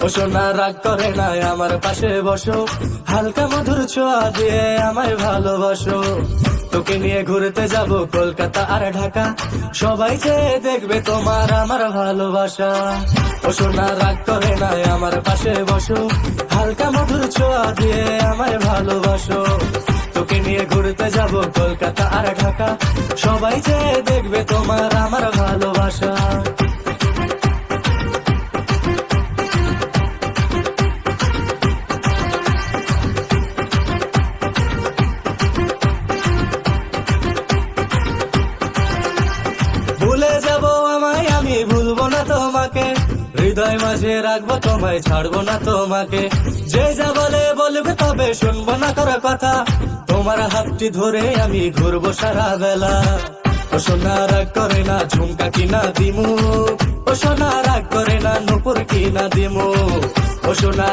ও সোনা রাগ করে না আমার পাশে বসো, হালকা মধুর ছোঁয়া দিয়ে আমায় ভালোবাসো। তোকে নিয়ে ঘুরতে যাব কলকাতা আর ঢাকা, সবাই চেয়ে দেখবে তোমার আমার ভালোবাসা। ও সোনা রাগ করে না আমার পাশে বসো, হালকা মধুর ছোঁয়া দিয়ে আমায় ভালোবাসো। তোকে নিয়ে ঘুরতে যাব কলকাতা আর ঢাকা, সবাই চেয়ে দেখবে তোমার আমার ভালোবাসা। ভুলে যাব আমায় আমি ভুলবো না তোমাকে, হৃদয় মাঝে রাখবো তোমায় ছাড়বো না তোমাকে। যে যা বলে বলবে তবে শুনবো না কারো কথা, তোমার হাতটি ধরে আমি ঘুরবো সারা বেলা। ও সোনা রাগ করে না ঝুমকা কিনা দিমু, ও সোনা রাগ করে না নুপুর কিনা দিমু। ও সোনা